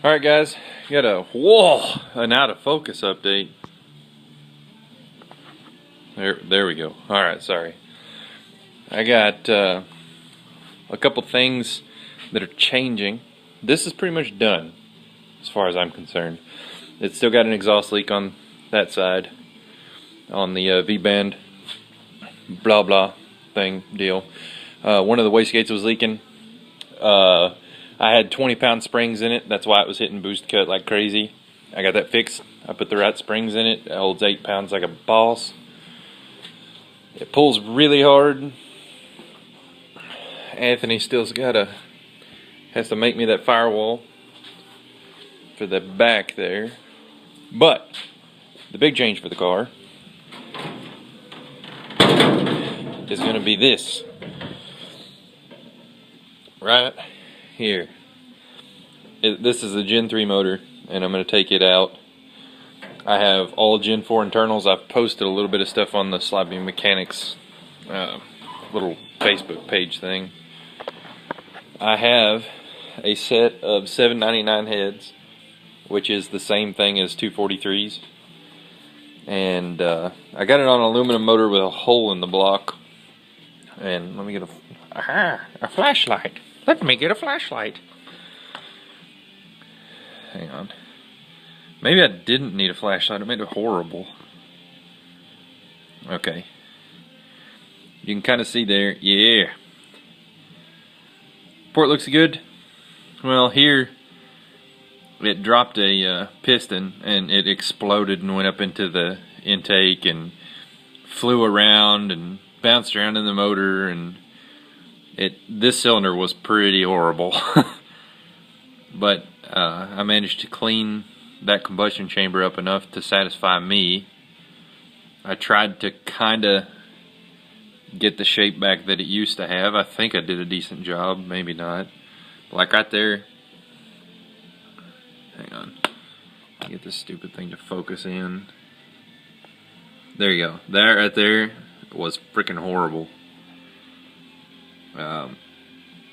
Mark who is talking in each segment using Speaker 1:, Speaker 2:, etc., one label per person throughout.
Speaker 1: Alright guys, got an out of focus update. There we go. Alright, sorry. I got a couple things that are changing. This is pretty much done as far as I'm concerned. It's still got an exhaust leak on that side, on the V-band blah blah thing deal. One of the wastegates was leaking. I had 20-pound springs in it. That's why it was hitting boost cut like crazy. I got that fixed. I put the right springs in it. It holds 8 pounds like a boss. It pulls really hard. Anthony still's has to make me that firewall for the back there. But the big change for the car is going to be this right here. This is a Gen 3 motor, and I'm going to take it out. I have all Gen 4 internals. I've posted a little bit of stuff on the Slide Beam Mechanics little Facebook page thing. I have a set of 799 heads, which is the same thing as 243s. And I got it on an aluminum motor with a hole in the block. And let me get a flashlight. Let me get a flashlight. Hang on. Maybe I didn't need a flashlight. It made it horrible. Okay. You can kind of see there. Yeah. Port looks good. Well, here it dropped a piston and it exploded and went up into the intake and flew around and bounced around in the motor, and this cylinder was pretty horrible. But I managed to clean that combustion chamber up enough to satisfy me. I tried to kind of get the shape back that it used to have. I think I did a decent job, maybe not. Like right there. Hang on. Get this stupid thing to focus in. There you go. That right there was freaking horrible. That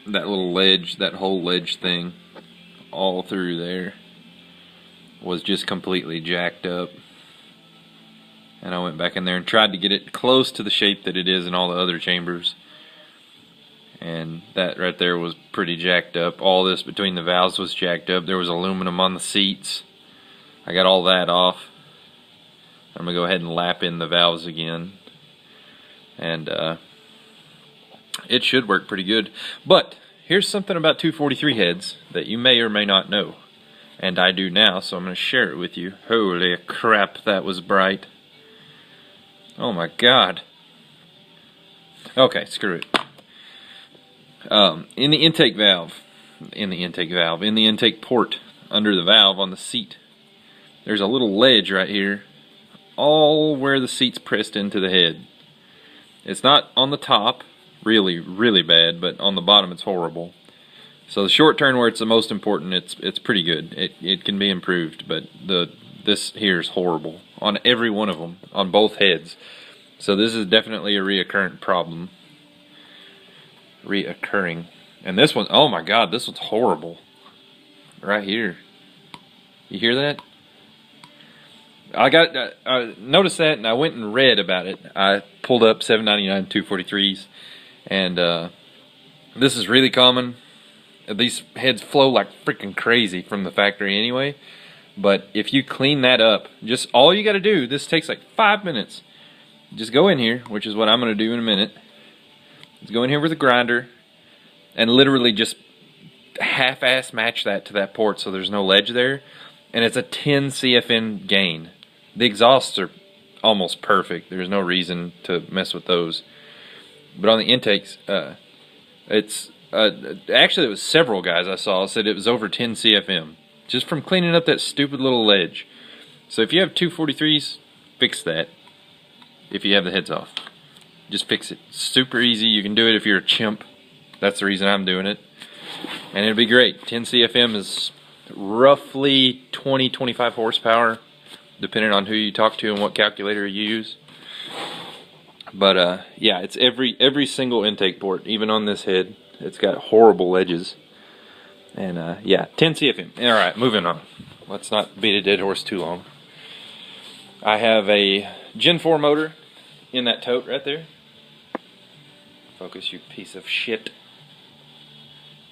Speaker 1: little ledge, that whole ledge thing, all through there was just completely jacked up. And I went back in there and tried to get it close to the shape that it is in all the other chambers. And that right there was pretty jacked up. All this between the valves was jacked up. There was aluminum on the seats. I got all that off. I'm going to go ahead and lap in the valves again. And it should work pretty good. But here's something about 243 heads that you may or may not know. And I do now, so I'm going to share it with you. Holy crap, that was bright. Oh my god. Okay, screw it. In the intake port, under the valve on the seat, there's a little ledge right here, all where the seat's pressed into the head. It's not on the top, really, really bad, but on the bottom it's horrible. So the short turn where it's the most important, it's pretty good. It can be improved, but this here is horrible on every one of them, on both heads. So this is definitely a reoccurring problem. And this one, oh my god, this one's horrible. Right here. You hear that? I noticed that, and I went and read about it. I pulled up 799 243s, and this is really common. These heads flow like freaking crazy from the factory anyway. But if you clean that up, just all you got to do, this takes like 5 minutes. Just go in here, which is what I'm going to do in a minute. Just go in here with a grinder and literally just half-ass match that to that port so there's no ledge there. And it's a 10 CFN gain. The exhausts are almost perfect. There's no reason to mess with those. But on the intakes, actually it was several guys I saw said it was over 10 CFM. Just from cleaning up that stupid little ledge. So if you have 243s, fix that. If you have the heads off, just fix it. Super easy. You can do it if you're a chimp. That's the reason I'm doing it. And it'll be great. 10 CFM is roughly 20-25 horsepower, depending on who you talk to and what calculator you use. But yeah, it's every single intake port, even on this head. It's got horrible ledges. And yeah, 10 CFM. All right, moving on. Let's not beat a dead horse too long. I have a Gen 4 motor in that tote right there. Focus, you piece of shit.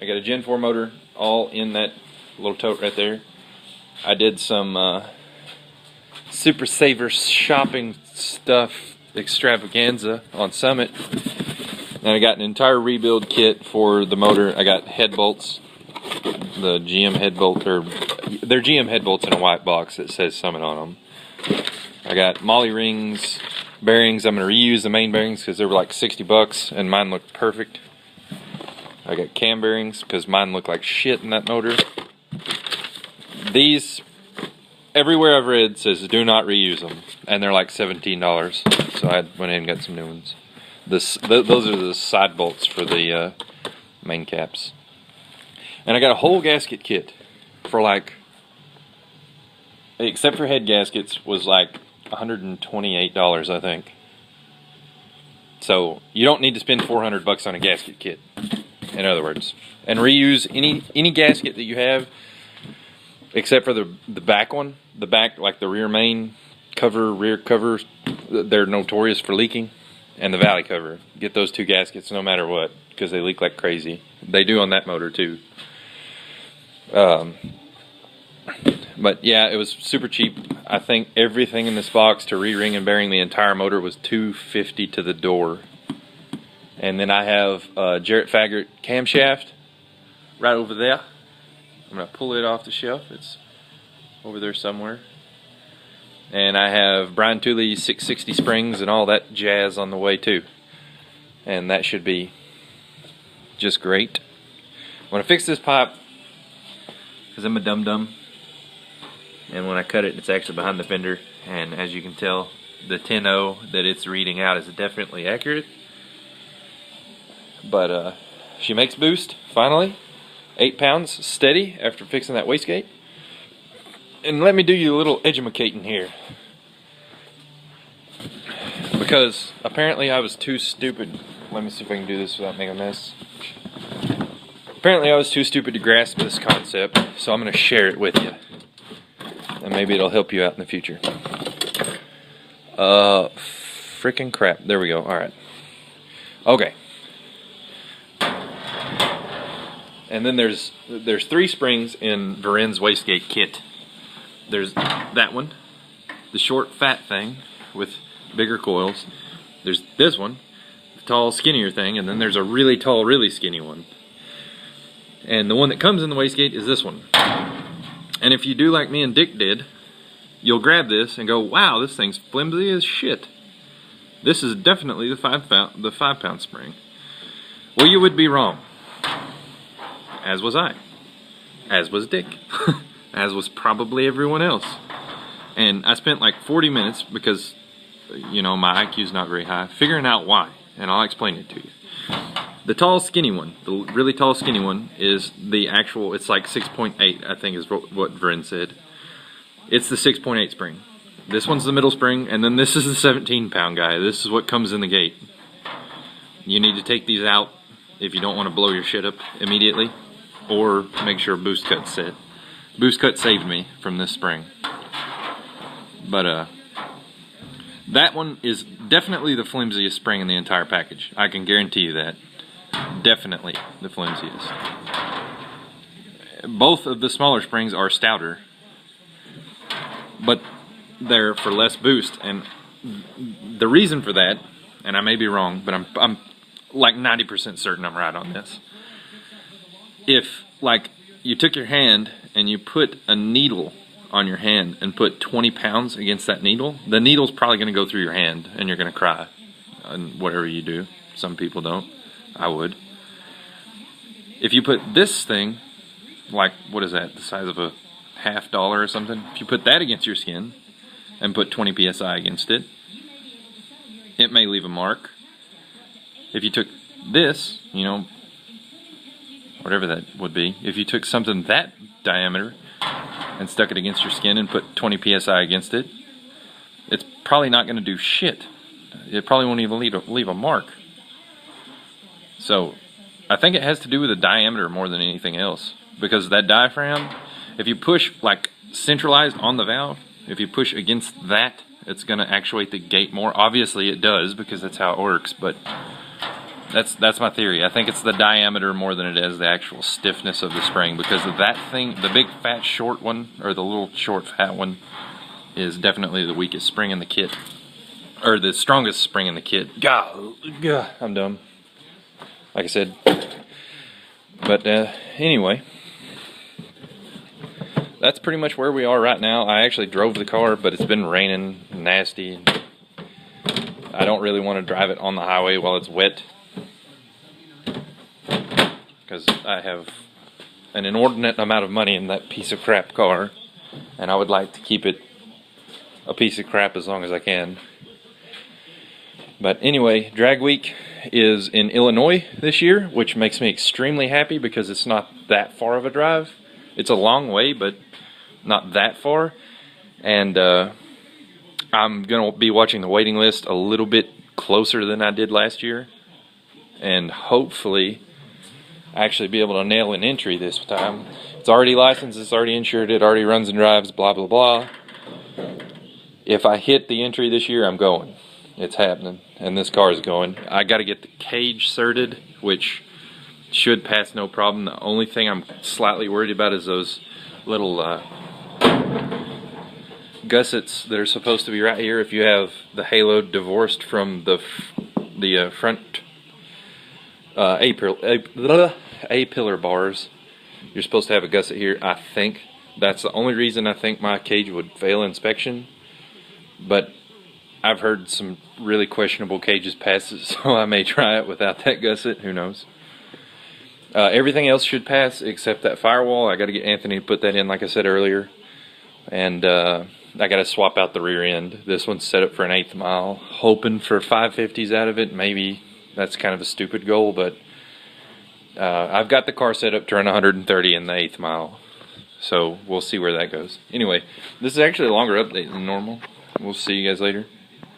Speaker 1: I got a Gen 4 motor all in that little tote right there. I did some Super Saver shopping stuff extravaganza on Summit. And I got an entire rebuild kit for the motor. I got head bolts, the GM head bolt, or they're GM head bolts in a white box that says Summit on them. I got Molly rings, bearings. I'm going to reuse the main bearings because they were like 60 bucks and mine looked perfect. I got cam bearings because mine look like shit in that motor. These, everywhere I've read says do not reuse them, and they're like $17. So I went ahead and got some new ones. Those are the side bolts for the main caps. And I got a whole gasket kit for like, except for head gaskets, was like $128, I think. So you don't need to spend 400 bucks on a gasket kit, in other words. And reuse any gasket that you have, except for the back one. The back, like the rear main cover, rear cover, they're notorious for leaking. And the valley cover. Get those two gaskets no matter what, because they leak like crazy. They do on that motor too. But yeah, it was super cheap. I think everything in this box to re-ring and bearing the entire motor was $250 to the door. And then I have Jarrett Faggart camshaft right over there. I'm going to pull it off the shelf. It's over there somewhere. And I have Brian Tooley 660 springs and all that jazz on the way too. And that should be just great. I'm going to fix this pipe because I'm a dum-dum. And when I cut it, it's actually behind the fender. And as you can tell, the 10.0 that it's reading out is definitely accurate. But she makes boost, finally. 8 pounds steady after fixing that wastegate. And let me do you a little edumacating here. Because apparently I was too stupid. Let me see if I can do this without making a mess. Apparently I was too stupid to grasp this concept, so I'm going to share it with you. And maybe it'll help you out in the future. Frickin' crap. There we go. Alright. Okay. And then there's 3 springs in Varen's wastegate kit. There's that one, the short fat thing with bigger coils. There's this one, the tall skinnier thing, and then there's a really tall, really skinny one. And the one that comes in the wastegate is this one. And if you do like me and Dick did, you'll grab this and go, wow, this thing's flimsy as shit. This is definitely the 5 pound spring. Well, you would be wrong. As was I. As was Dick. As was probably everyone else. And I spent like 40 minutes because, you know, my IQ's not very high, figuring out why. And I'll explain it to you. The tall skinny one, the really tall skinny one, is the actual, it's like 6.8, I think is what Varen said. It's the 6.8 spring. This one's the middle spring, and then this is the 17 pound guy. This is what comes in the gate. You need to take these out if you don't want to blow your shit up immediately, or make sure boost cut's set. Boost cut saved me from this spring. But that one is definitely the flimsiest spring in the entire package. I can guarantee you that. Definitely the flimsiest. Both of the smaller springs are stouter, but they're for less boost. And the reason for that, and I may be wrong, but I'm like 90% certain I'm right on this. If like you took your hand and you put a needle on your hand and put 20 pounds against that needle, the needle's probably going to go through your hand and you're going to cry. And whatever you do. Some people don't. I would. If you put this thing, like, what is that, the size of a $50 or something? If you put that against your skin and put 20 psi against it, it may leave a mark. If you took this, you know, whatever that would be, if you took something that diameter and stuck it against your skin and put 20 psi against it, it's probably not going to do shit. It probably won't even leave a mark. So I think it has to do with the diameter more than anything else. because that diaphragm, if you push like centralized on the valve, if you push against that, it's going to actuate the gate more. Obviously it does, because that's how it works, but that's my theory. I think it's the diameter more than it is the actual stiffness of the spring, because of that thing, the big fat short one, or the little short fat one, is definitely the weakest spring in the kit, or the strongest spring in the kit. God, I'm dumb. Like I said. But anyway, that's pretty much where we are right now. I actually drove the car, but it's been raining nasty. I don't really want to drive it on the highway while it's wet, because I have an inordinate amount of money in that piece of crap car, and I would like to keep it a piece of crap as long as I can. But anyway, Drag Week is in Illinois this year, which makes me extremely happy because it's not that far of a drive. It's a long way, but not that far. And I'm going to be watching the waiting list a little bit closer than I did last year. And hopefully actually be able to nail an entry this time. It's already licensed, it's already insured, it already runs and drives, blah, blah, blah. If I hit the entry this year, I'm going. It's happening, and this car is going. I got to get the cage certed, which should pass no problem. The only thing I'm slightly worried about is those little gussets that are supposed to be right here. If you have the halo divorced from the front A-pillar bars, you're supposed to have a gusset here. I think that's the only reason I think my cage would fail inspection. But I've heard some really questionable cages pass it, so I may try it without that gusset. Who knows? Everything else should pass except that firewall. I got to get Anthony to put that in, like I said earlier. And I got to swap out the rear end. This one's set up for an 1/8 mile. Hoping for 550s out of it. Maybe that's kind of a stupid goal, but I've got the car set up to run 130 in the 1/8 mile. So we'll see where that goes. Anyway, this is actually a longer update than normal. We'll see you guys later.